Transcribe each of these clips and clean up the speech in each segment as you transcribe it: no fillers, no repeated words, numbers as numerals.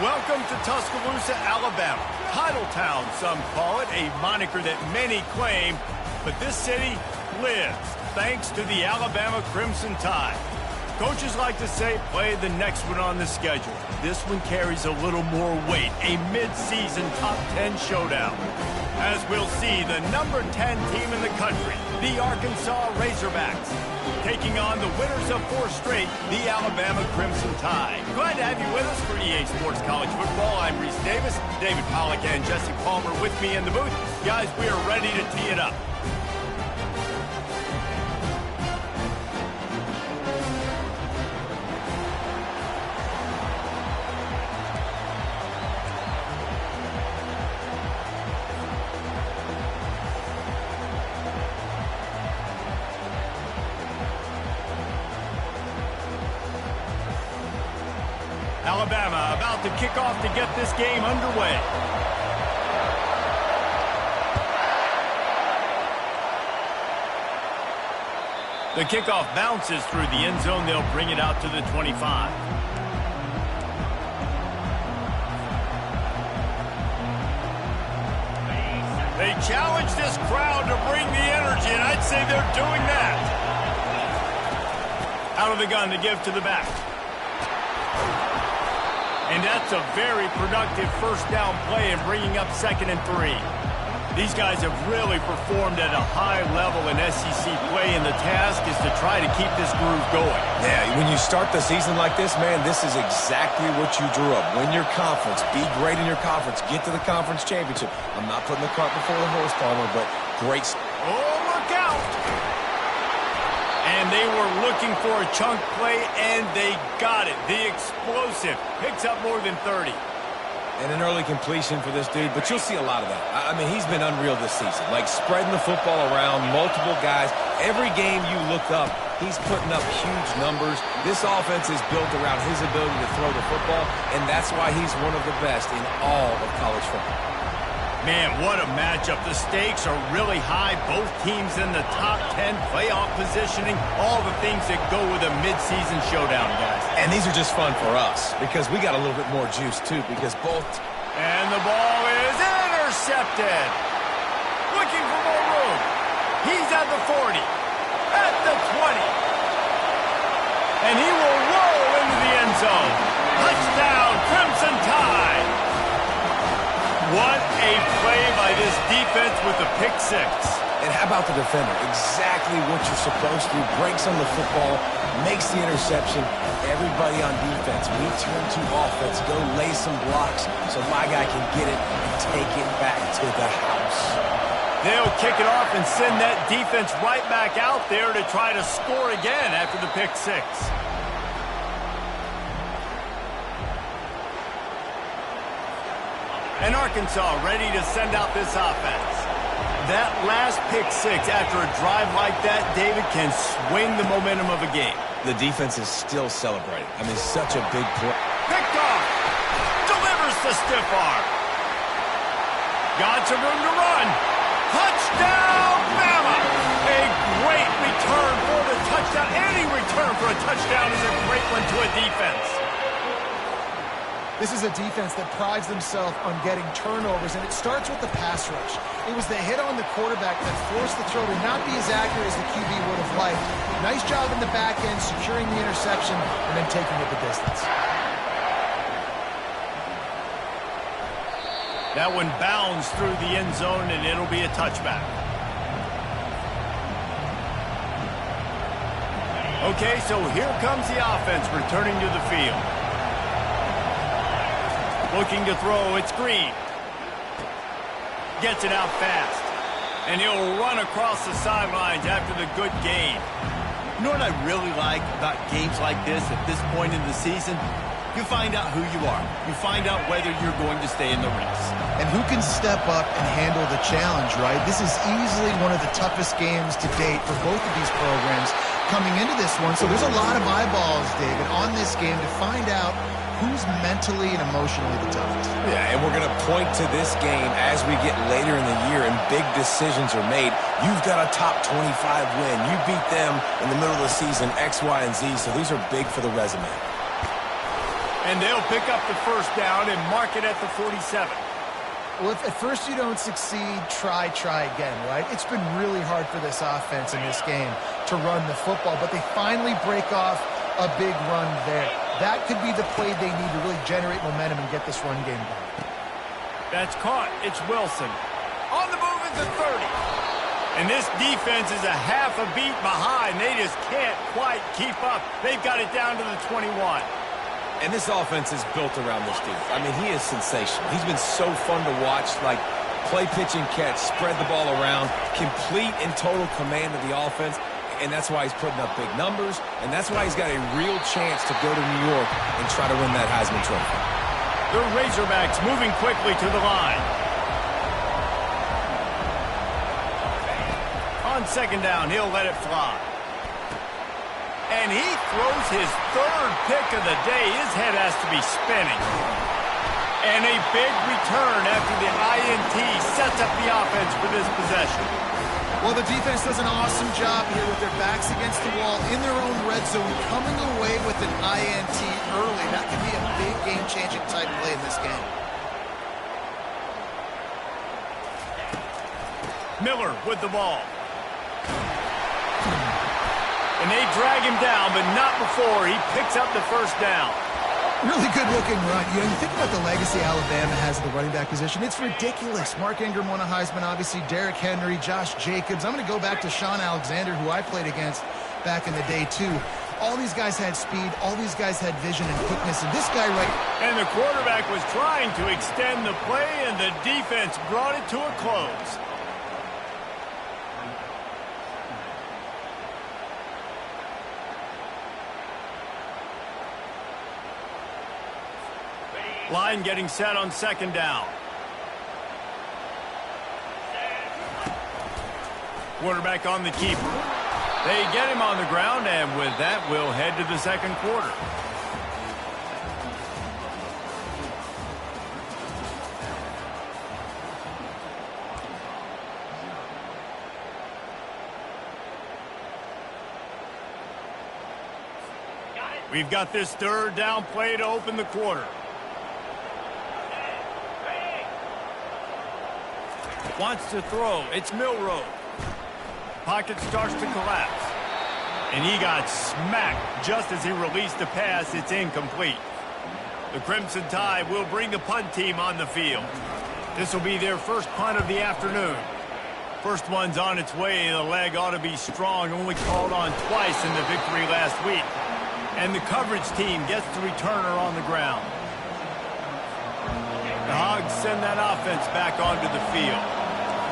Welcome to Tuscaloosa, Alabama. Title Town, some call it, a moniker that many claim, but this city lives thanks to the Alabama Crimson Tide. Coaches like to say, play the next one on the schedule. This one carries a little more weight, a mid-season top 10 showdown. As we'll see, the number 10 team in the country, the Arkansas Razorbacks, taking on the winners of 4 straight, the Alabama Crimson Tide. Glad to have you with us for EA Sports College Football. I'm Reese Davis, David Pollack and Jesse Palmer with me in the booth. Guys, we are ready to tee it up. Alabama about to kick off to get this game underway. The kickoff bounces through the end zone. They'll bring it out to the 25. They challenge this crowd to bring the energy, and I'd say they're doing that. Out of the gun to give to the back. And that's a very productive first down play and bringing up 2nd and 3. These guys have really performed at a high level in SEC play, and the task is to try to keep this groove going. Yeah, when you start the season like this, man, this is exactly what you drew up. Win your conference, be great in your conference, get to the conference championship. I'm not putting the cart before the horse, Palmer, but great. Oh, look out! And they were looking for a chunk play, and they got it. The explosive picks up more than 30. And an early completion for this dude, but you'll see a lot of that. I mean, he's been unreal this season, like spreading the football around, multiple guys. Every game you look up, he's putting up huge numbers. This offense is built around his ability to throw the football, and that's why he's one of the best in all of college football. Man, what a matchup. The stakes are really high. Both teams in the top 10, playoff positioning, all the things that go with a midseason showdown, guys. And these are just fun for us because we got a little bit more juice, too, because both... And the ball is intercepted. Looking for more room. He's at the 40, at the 20. And he will roll into the end zone. Touchdown, Crimson Tide. What a play by this defense with the pick 6. And how about the defender? Exactly what you're supposed to. Breaks on the football, makes the interception. Everybody on defense, we turn to offense. Go lay some blocks so my guy can get it and take it back to the house. They'll kick it off and send that defense right back out there to try to score again after the pick 6. And Arkansas ready to send out this offense. That last pick 6 after a drive like that, David, can swing the momentum of a game. The defense is still celebrating. I mean, such a big play. Picked off. Delivers the stiff arm. Got some room to run. Touchdown, Bama! A great return for the touchdown. Any return for a touchdown is a great one to a defense. This is a defense that prides themselves on getting turnovers, and it starts with the pass rush. It was the hit on the quarterback that forced the throw to not be as accurate as the QB would have liked. Nice job in the back end, securing the interception, and then taking it the distance. That one bounds through the end zone, and it'll be a touchback. Okay, so here comes the offense returning to the field. Looking to throw, it's Green. Gets it out fast. And he'll run across the sidelines after the good gain. You know what I really like about games like this at this point in the season? You find out who you are. You find out whether you're going to stay in the race. And who can step up and handle the challenge, right? This is easily one of the toughest games to date for both of these programs coming into this one. So there's a lot of eyeballs, David, on this game to find out who's mentally and emotionally the toughest. Yeah, and we're going to point to this game as we get later in the year and big decisions are made. You've got a top 25 win. You beat them in the middle of the season, X, Y, and Z, so these are big for the resume. And they'll pick up the first down and mark it at the 47. Well, if at first you don't succeed, try again, right? It's been really hard for this offense in this game to run the football, but they finally break off a big run there. That could be the play they need to really generate momentum and get this run game going. That's caught. It's Wilson. On the move at the 30. And this defense is a half a beat behind. They just can't quite keep up. They've got it down to the 21. And this offense is built around this dude. I mean, he is sensational. He's been so fun to watch, like play, pitch, and catch, spread the ball around, complete and total command of the offense, and that's why he's putting up big numbers, and that's why he's got a real chance to go to New York and try to win that Heisman Trophy. The Razorbacks moving quickly to the line. On second down, he'll let it fly. And he throws his third pick of the day. His head has to be spinning. And a big return after the INT sets up the offense for this possession. Well, the defense does an awesome job here with their backs against the wall in their own red zone, coming away with an INT early. That could be a big game-changing type play in this game. Miller with the ball. And they drag him down, but not before he picks up the first down. Really good-looking run. You know, you think about the legacy Alabama has at the running back position. It's ridiculous. Mark Ingram won a Heisman, obviously. Derrick Henry, Josh Jacobs. I'm going to go back to Sean Alexander, who I played against back in the day, too. All these guys had speed. All these guys had vision and quickness. And this guy right... And the quarterback was trying to extend the play, and the defense brought it to a close. Line getting set on second down. Quarterback on the keeper. They get him on the ground, and with that, we'll head to the second quarter. We've got this third down play to open the quarter. Wants to throw. It's Milroe. Pocket starts to collapse. And he got smacked just as he released the pass. It's incomplete. The Crimson Tide will bring the punt team on the field. This will be their first punt of the afternoon. First one's on its way. The leg ought to be strong. Only called on twice in the victory last week. And the coverage team gets the returner on the ground. The Hogs send that offense back onto the field.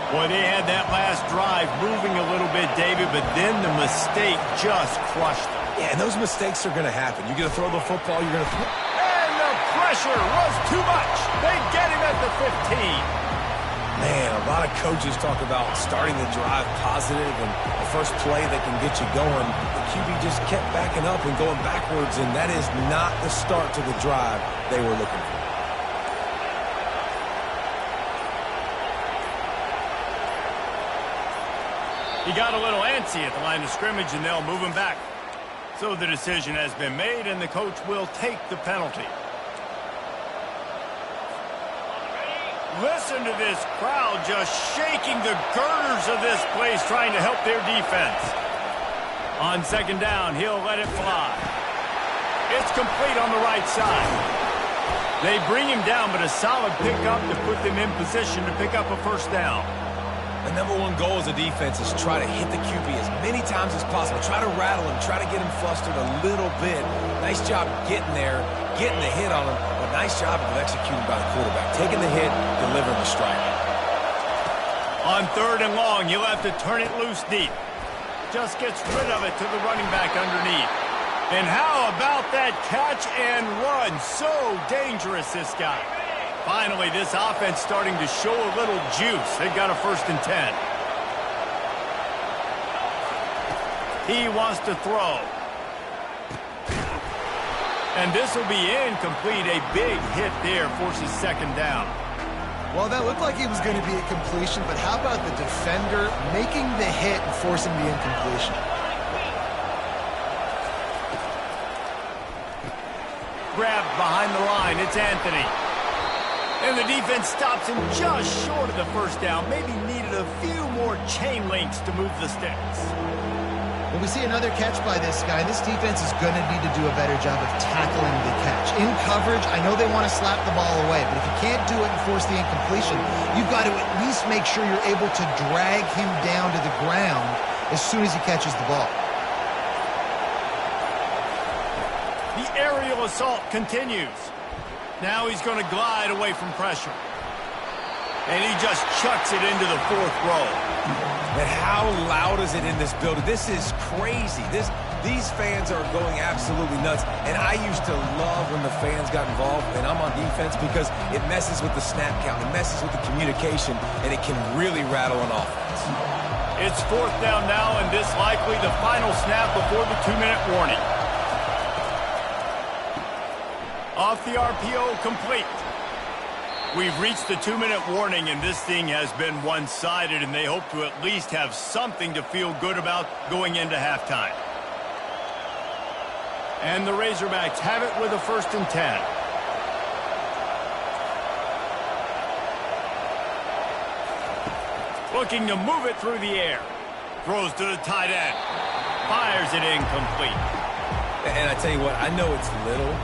Boy, they had that last drive moving a little bit, David, but then the mistake just crushed them. Yeah, and those mistakes are going to happen. You're going to throw the football, you're going to throw... And the pressure was too much. They get him at the 15. Man, a lot of coaches talk about starting the drive positive and the first play that can get you going. The QB just kept backing up and going backwards, and that is not the start to the drive they were looking for. He got a little antsy at the line of scrimmage, and they'll move him back. So the decision has been made, and the coach will take the penalty. Listen to this crowd just shaking the girders of this place, trying to help their defense. On second down, he'll let it fly. It's complete on the right side. They bring him down, but a solid pickup to put them in position to pick up a first down. The number one goal as a defense is try to hit the QB as many times as possible. Try to rattle him, try to get him flustered a little bit. Nice job getting there, getting the hit on him, but nice job of executing by the quarterback. Taking the hit, delivering the strike. On third and long, you'll have to turn it loose deep. Just gets rid of it to the running back underneath. And how about that catch and run? So dangerous, this guy. Finally, this offense starting to show a little juice. They've got a 1st and 10. He wants to throw. And this will be incomplete. A big hit there forces second down. Well, that looked like it was going to be a completion, but how about the defender making the hit and forcing the incompletion? grabbed behind the line. It's Anthony. And the defense stops him just short of the first down. Maybe needed a few more chain links to move the sticks. Well, we see another catch by this guy. This defense is going to need to do a better job of tackling the catch. In coverage, I know they want to slap the ball away, but if you can't do it and force the incompletion, you've got to at least make sure you're able to drag him down to the ground as soon as he catches the ball. The aerial assault continues. Now he's going to glide away from pressure. And he just chucks it into the fourth row. But how loud is it in this building? This is crazy. These fans are going absolutely nuts. And I used to love when the fans got involved, and I'm on defense, because it messes with the snap count. It messes with the communication, and it can really rattle an offense. It's fourth down now, and this likely the final snap before the 2-minute warning. Off the RPO, complete. We've reached the 2-minute warning, and this thing has been one-sided, and they hope to at least have something to feel good about going into halftime. And the Razorbacks have it with a 1st and 10. Looking to move it through the air. Throws to the tight end. Fires it incomplete. And I tell you what, I know it's little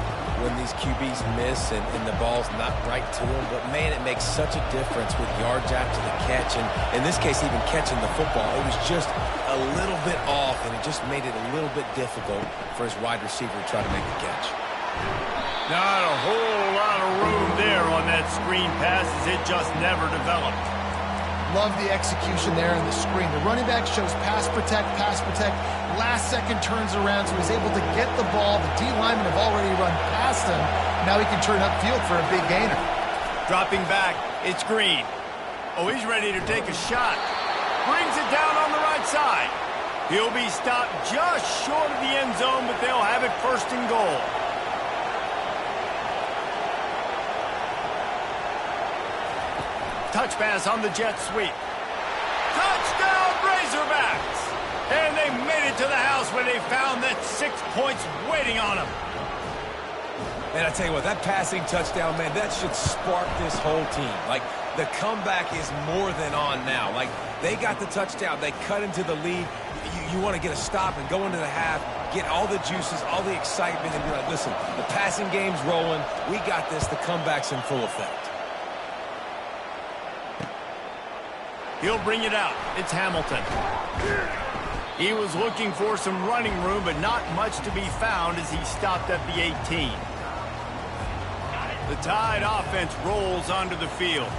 when these QBs miss and the ball's not right to them, but man, it makes such a difference with yards after the catch, and in this case, even catching the football. It was just a little bit off, and it just made it a little bit difficult for his wide receiver to try to make the catch. Not a whole lot of room there on that screen pass, as it just never developed. Love the execution there on the screen. The running back shows pass protect, last second turns around, so he's able to get the ball. The D linemen have already run past him. Now he can turn upfield for a big gainer. Dropping back, it's Green. Oh, he's ready to take a shot. Brings it down on the right side. He'll be stopped just short of the end zone, but they'll have it 1st and goal. Touch pass on the jet sweep. Touchdown, Razorbacks! And they made it to the house where they found that 6 points waiting on them. And I tell you what, that passing touchdown, man, that should spark this whole team. Like, the comeback is more than on now. Like, they got the touchdown. They cut into the lead. You want to get a stop and go into the half, get all the juices, all the excitement, and be like, listen, the passing game's rolling. We got this. The comeback's in full effect. He'll bring it out. It's Hamilton. He was looking for some running room, but not much to be found as he stopped at the 18. The Tide offense rolls onto the field.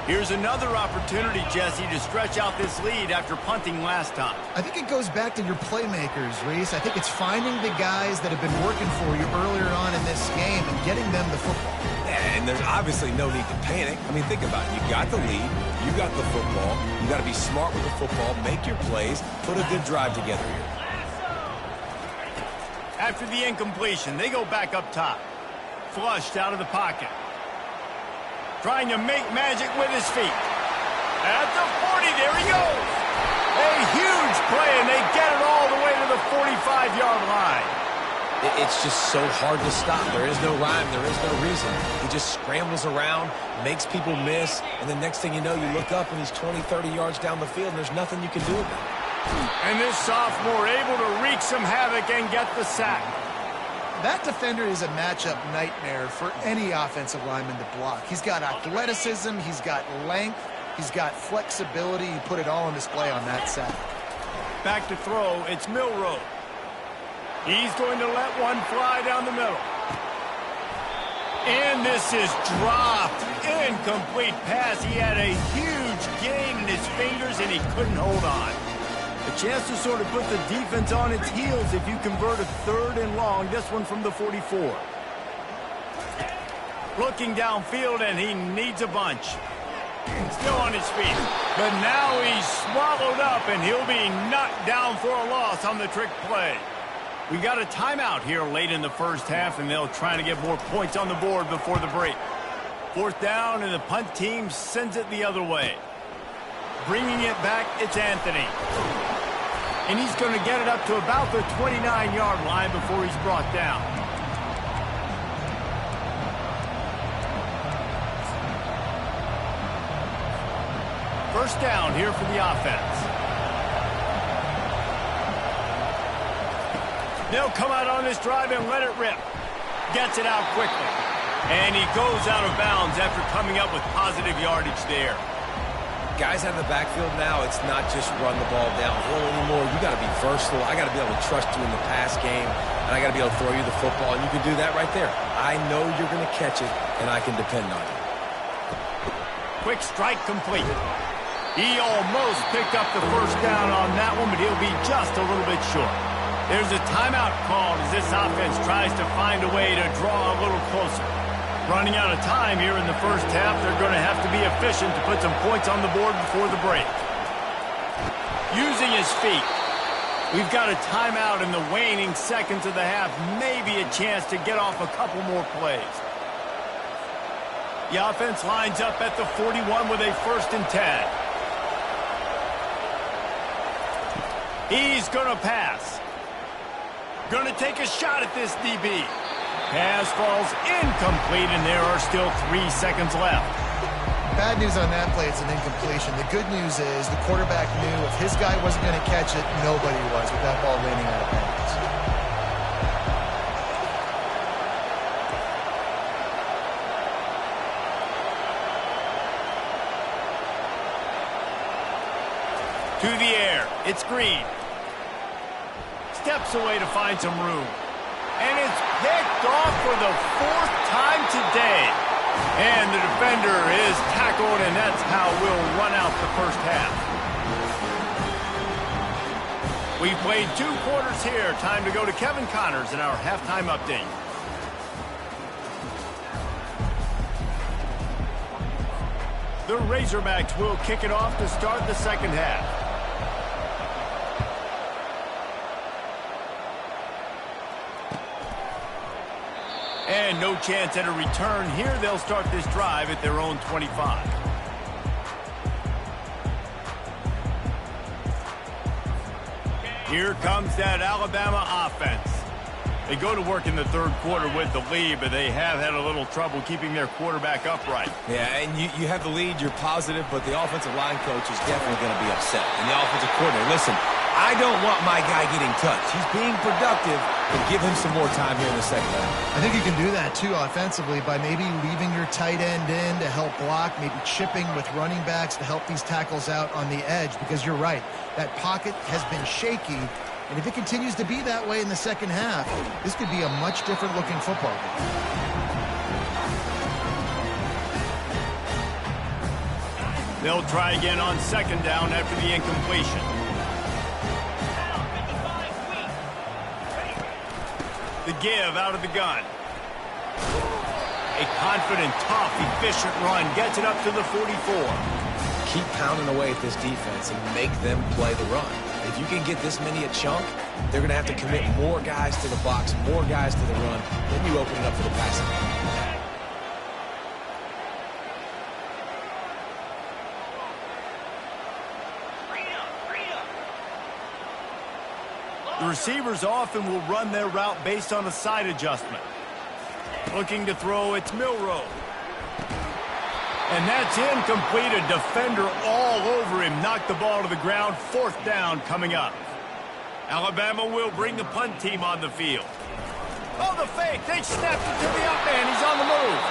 Here's another opportunity, Jesse, to stretch out this lead after punting last time. I think it goes back to your playmakers, Reese. I think it's finding the guys that have been working for you earlier on in this game and getting them the football. And there's obviously no need to panic. I mean, think about it. You got the lead. You got the football. You got to be smart with the football, make your plays, put a good drive together here. After the incompletion, they go back up top. Flushed out of the pocket. Trying to make magic with his feet. At the 40, there he goes. A huge play, and they get it all the way to the 45-yard line. It's just so hard to stop. There is no rhyme. There is no reason. He just scrambles around, makes people miss, and the next thing you know, you look up and he's 20, 30 yards down the field, and there's nothing you can do about it. And this sophomore able to wreak some havoc and get the sack. That defender is a matchup nightmare for any offensive lineman to block. He's got athleticism, he's got length, he's got flexibility. He put it all on display on that sack. Back to throw, it's Milroe. He's going to let one fly down the middle. And this is dropped. Incomplete pass. He had a huge gain in his fingers, and he couldn't hold on. A chance to sort of put the defense on its heels if you convert a 3rd and long. This one from the 44. Looking downfield, and he needs a bunch. Still on his feet. But now he's swallowed up, and he'll be knocked down for a loss on the trick play. We got a timeout here late in the first half, and they'll try to get more points on the board before the break. 4th down, and the punt team sends it the other way. Bringing it back, it's Anthony. And he's going to get it up to about the 29-yard line before he's brought down. first down here for the offense. They'll come out on this drive and let it rip. Gets it out quickly. And he goes out of bounds after coming up with positive yardage there. Guys out of the backfield now, it's not just run the ball downhill anymore. You got to be versatile. I got to be able to trust you in the pass game, and I got to be able to throw you the football, and you can do that right there. I know you're going to catch it, and I can depend on it. Quick strike complete. He almost picked up the first down on that one, but he'll be just a little bit short. There's a timeout called as this offense tries to find a way to draw a little closer. Running out of time here in the first half, they're going to have to be efficient to put some points on the board before the break. Using his feet. We've got a timeout in the waning seconds of the half. Maybe a chance to get off a couple more plays. The offense lines up at the 41 with a 1st and 10. He's going to pass. Going to take a shot at this DB. Pass falls incomplete, and there are still 3 seconds left. Bad news on that play, it's an incompletion. The good news is the quarterback knew if his guy wasn't going to catch it, nobody was with that ball landing out of bounds. To the air. It's Green. Steps away to find some room. And it's picked off for the 4th time today. And the defender is tackled, and that's how we'll run out the first half. We played 2 quarters here. Time to go to Kevin Connors in our halftime update. The Razorbacks will kick it off to start the second half. And no chance at a return here. They'll start this drive at their own 25. Here comes that Alabama offense. They go to work in the 3rd quarter with the lead, but they have had a little trouble keeping their quarterback upright. Yeah, and you have the lead, you're positive, but the offensive line coach is definitely going to be upset. And the offensive coordinator, listen, I don't want my guy getting touched. He's being productive, but give him some more time here in the second half. I think you can do that, too, offensively, by maybe leaving your tight end in to help block, maybe chipping with running backs to help these tackles out on the edge, because you're right. That pocket has been shaky, and if it continues to be that way in the second half, this could be a much different looking football game. They'll try again on 2nd down after the incompletion. The give out of the gun. A confident, tough, efficient run gets it up to the 44. Keep pounding away at this defense and make them play the run. If you can get this many a chunk, they're going to have to commit more guys to the box, more guys to the run. Then you open it up for the passing. The receivers often will run their route based on a side adjustment. Looking to throw, it's Milroe. And that's incomplete. A defender all over him. Knocked the ball to the ground. 4th down coming up. Alabama will bring the punt team on the field. Oh, the fake. They snapped it to the up man. He's on the move.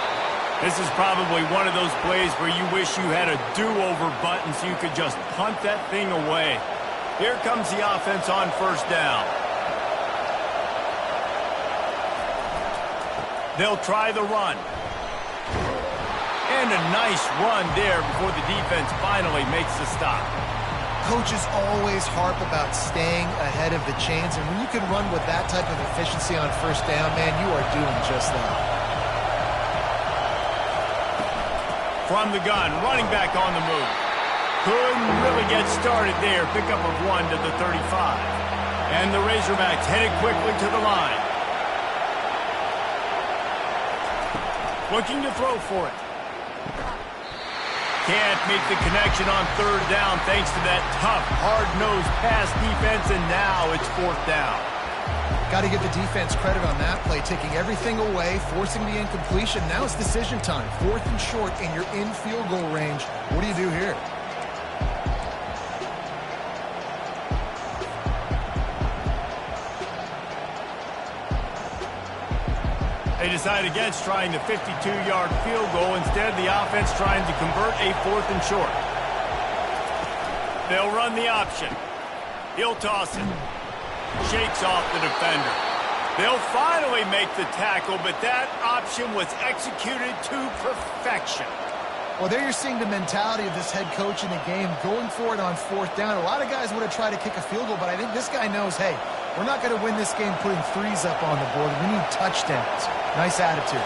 This is probably one of those plays where you wish you had a do-over button so you could just punt that thing away. Here comes the offense on 1st down. They'll try the run. And a nice run there before the defense finally makes the stop. Coaches always harp about staying ahead of the chains, and when you can run with that type of efficiency on 1st down, man, you are doing just that. From the gun, running back on the move. Couldn't really get started there. Pickup of 1 to the 35. And the Razorbacks headed quickly to the line. Looking to throw for it. Can't make the connection on 3rd down thanks to that tough, hard-nosed pass defense, and now it's 4th down. Got to give the defense credit on that play, taking everything away, forcing the incompletion. Now it's decision time. 4th and short, and you're in field goal range. What do you do here? They decide against trying the 52-yard field goal. Instead, the offense trying to convert a 4th and short. They'll run the option. He'll toss it. Shakes off the defender. They'll finally make the tackle, but that option was executed to perfection. Well, there you're seeing the mentality of this head coach in the game, going for it on 4th down. A lot of guys would have tried to kick a field goal, but I think this guy knows, hey, we're not going to win this game putting 3s up on the board. We need touchdowns. Nice attitude.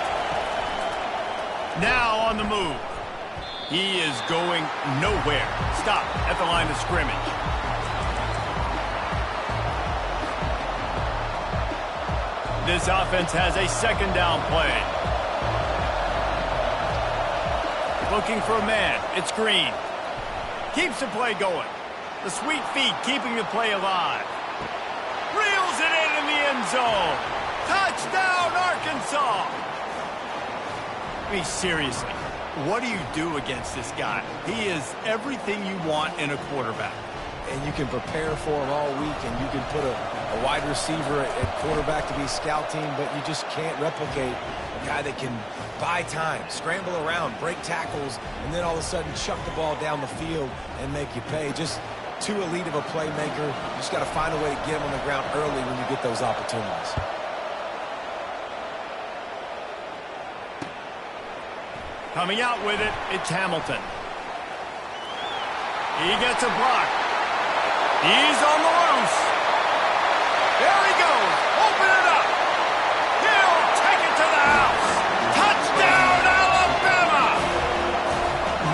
Now on the move. He is going nowhere. Stop at the line of scrimmage. This offense has a 2nd down play. Looking for a man. It's Green. Keeps the play going. The sweet feet keeping the play alive. Reels it in the end zone. Touchdown, Arkansas. I mean, seriously, what do you do against this guy? He is everything you want in a quarterback. And you can prepare for him all week, and you can put a wide receiver at quarterback to be scout team, but you just can't replicate a guy that can buy time, scramble around, break tackles, and then all of a sudden chuck the ball down the field and make you pay. Just too elite of a playmaker. You just got to find a way to get him on the ground early when you get those opportunities. Coming out with it, it's Hamilton. He gets a block. He's on the loose. There he goes. Open it up. He'll take it to the house. Touchdown, Alabama.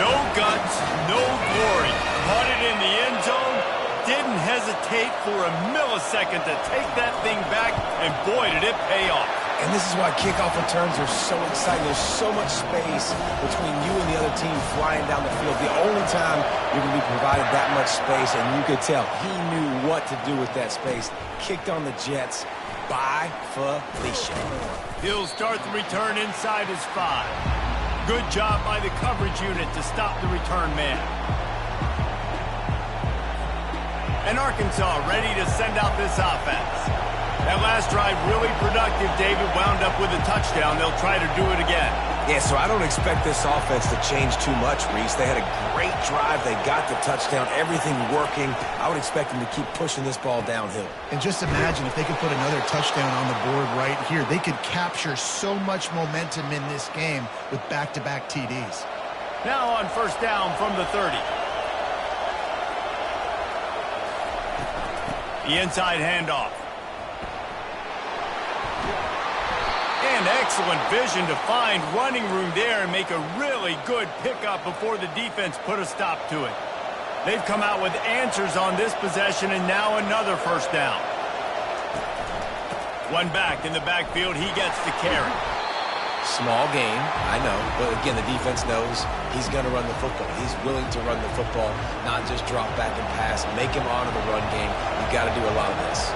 No guts, no glory. Caught it in the end zone. Didn't hesitate for a millisecond to take that thing back, and boy, did it pay off. And this is why kickoff returns are so exciting. There's so much space between you and the other team flying down the field. The only time you're going to be provided that much space, and you could tell he knew what to do with that space. Kicked on the Jets by Felicia. He'll start the return inside his 5. Good job by the coverage unit to stop the return man. And Arkansas ready to send out this offense. That last drive really productive. David wound up with a touchdown. They'll try to do it again. Yeah, so I don't expect this offense to change too much, Reese. They had a great drive. They got the touchdown. Everything working. I would expect them to keep pushing this ball downhill. And just imagine if they could put another touchdown on the board right here. They could capture so much momentum in this game with back-to-back TDs. Now on 1st down from the 30. The inside handoff. And excellent vision to find running room there and make a really good pickup before the defense put a stop to it. They've come out with answers on this possession, and now another 1st down. One back in the backfield. He gets the carry. Small gain, I know, but again, the defense knows he's going to run the football. He's willing to run the football, not just drop back and pass, make him honor the run game. You've got to do a lot of this.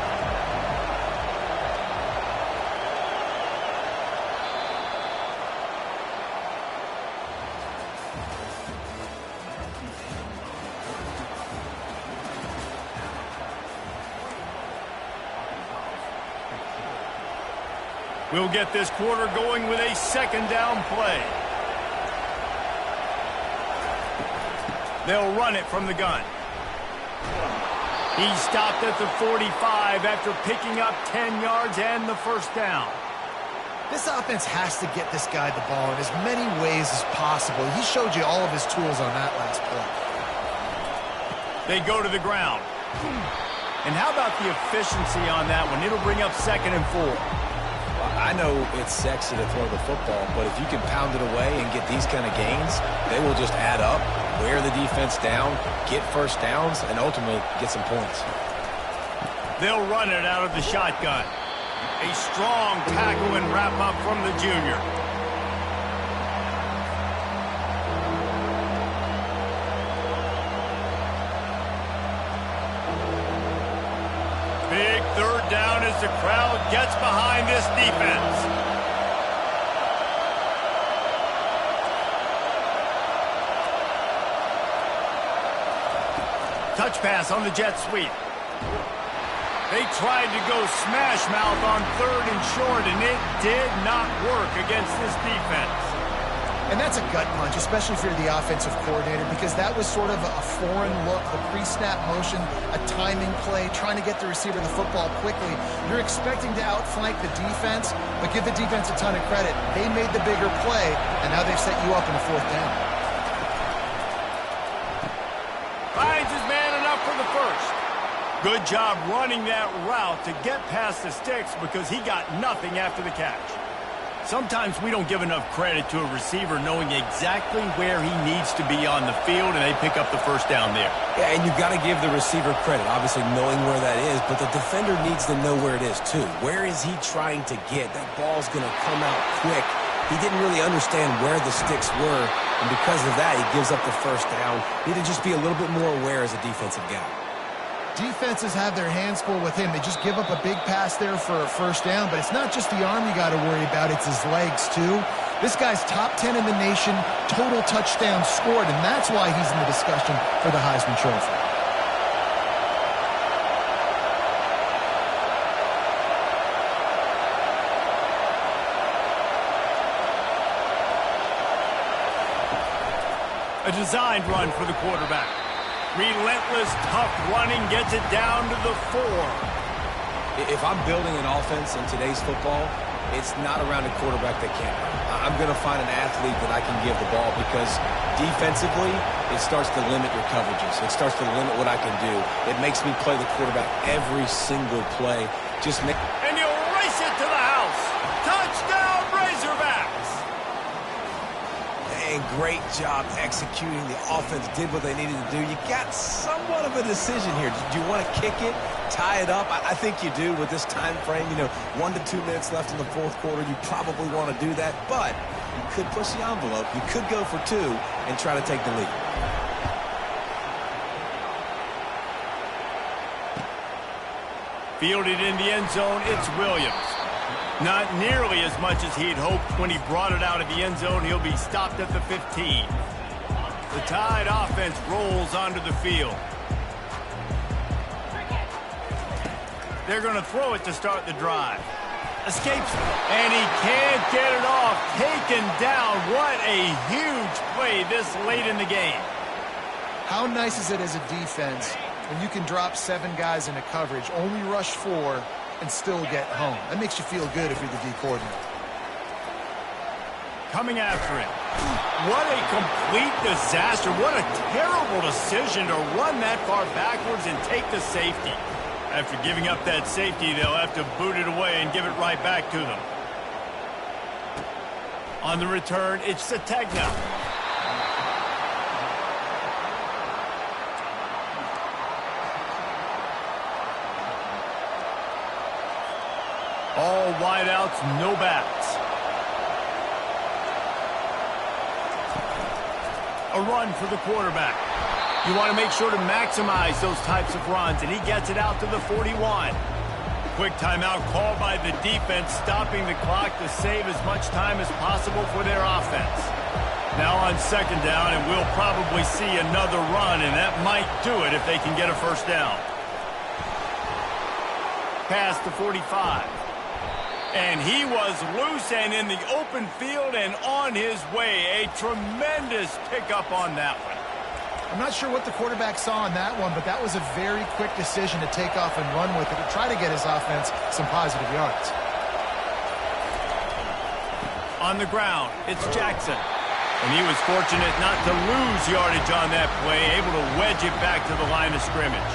We'll get this quarter going with a 2nd down play. They'll run it from the gun. He stopped at the 45 after picking up 10 yards and the 1st down. This offense has to get this guy the ball in as many ways as possible. He showed you all of his tools on that last play. They go to the ground. And how about the efficiency on that one? It'll bring up 2nd and 4. I know it's sexy to throw the football, but if you can pound it away and get these kind of gains, they will just add up, wear the defense down, get 1st downs, and ultimately get some points. They'll run it out of the shotgun. A strong tackle and wrap up from the junior. Big 3rd down as the crowd gets behind this defense. Touch pass on the jet sweep. They tried to go smash mouth on 3rd and short, and it did not work against this defense. And that's a gut punch, especially if you're the offensive coordinator, because that was sort of a foreign look, the pre-snap motion, a timing play, trying to get the receiver the football quickly. You're expecting to outflank the defense, but give the defense a ton of credit. They made the bigger play, and now they've set you up in a 4th down. Finds his man enough for the first. Good job running that route to get past the sticks because he got nothing after the catch. Sometimes we don't give enough credit to a receiver knowing exactly where he needs to be on the field, and they pick up the first down there. Yeah, and you've got to give the receiver credit, obviously knowing where that is, but the defender needs to know where it is too. Where is he trying to get? That ball's going to come out quick. He didn't really understand where the sticks were, and because of that, he gives up the first down. Need to just be a little bit more aware as a defensive guy. Defenses have their hands full with him. They just give up a big pass there for a first down, but it's not just the arm you got to worry about, it's his legs too. This guy's top 10 in the nation, total touchdowns scored, and that's why he's in the discussion for the Heisman Trophy. A designed run for the quarterback. Relentless, tough running gets it down to the 4. If I'm building an offense in today's football, it's not around a quarterback that can't run. I'm going to find an athlete that I can give the ball because defensively, it starts to limit your coverages. It starts to limit what I can do. It makes me play the quarterback every single play. And you'll race it to the house. Touchdown, Razorbacks! And great job executing. The offense did what they needed to do. You got somewhat of a decision here. Do you want to kick it, tie it up? I think you do with this time frame. 1 to 2 minutes left in the 4th quarter. You probably want to do that, but you could push the envelope. You could go for 2 and try to take the lead. Fielded in the end zone, it's Williams. Not nearly as much as he'd hoped when he brought it out of the end zone. He'll be stopped at the 15. The Tide offense rolls onto the field. They're going to throw it to start the drive. Escapes, and he can't get it off. Taken down. What a huge play this late in the game. How nice is it as a defense when you can drop 7 guys into coverage, only rush 4, and still get home? That makes you feel good if you're the D coordinator. Coming after him. What a complete disaster. What a terrible decision to run that far backwards and take the safety. After giving up that safety, they'll have to boot it away and give it right back to them. On the return, it's Sategna. All wideouts, no backs. A run for the quarterback. You want to make sure to maximize those types of runs, and he gets it out to the 41. Quick timeout called by the defense, stopping the clock to save as much time as possible for their offense. Now on 2nd down, and we'll probably see another run, and that might do it if they can get a first down. Pass to 45. And he was loose and in the open field and on his way. A tremendous pickup on that one. I'm not sure what the quarterback saw on that one, but that was a very quick decision to take off and run with it to try to get his offense some positive yards. On the ground, it's Jackson. And he was fortunate not to lose yardage on that play, able to wedge it back to the line of scrimmage.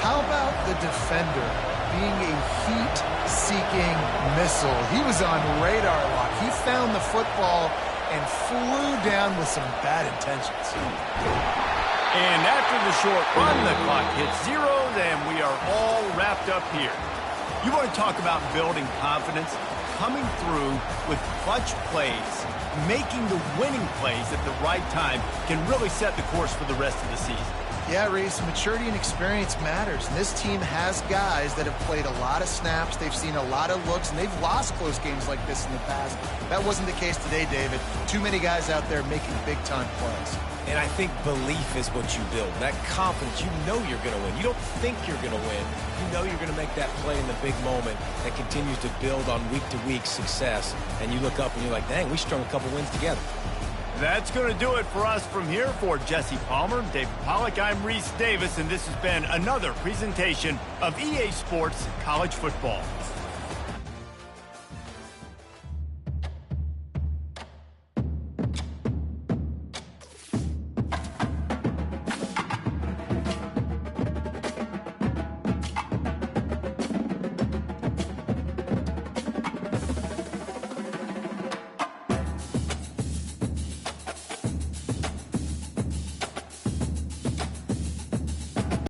How about the defender being a heat-seeking missile? He was on radar lock. He found the football and flew down with some bad intentions. And after the short run, the clock hits zeros, and we are all wrapped up here. You want to talk about building confidence? Coming through with clutch plays, making the winning plays at the right time can really set the course for the rest of the season. Yeah, Reese, maturity and experience matters. And this team has guys that have played a lot of snaps. They've seen a lot of looks, and they've lost close games like this in the past. That wasn't the case today, David. Too many guys out there making big-time plays. And I think belief is what you build. That confidence, you know you're going to win. You don't think you're going to win. You know you're going to make that play in the big moment that continues to build on week-to-week success. And you look up and you're like, dang, we strung a couple wins together. That's going to do it for us from here. For Jesse Palmer, David Pollack, I'm Reese Davis, and this has been another presentation of EA Sports College Football.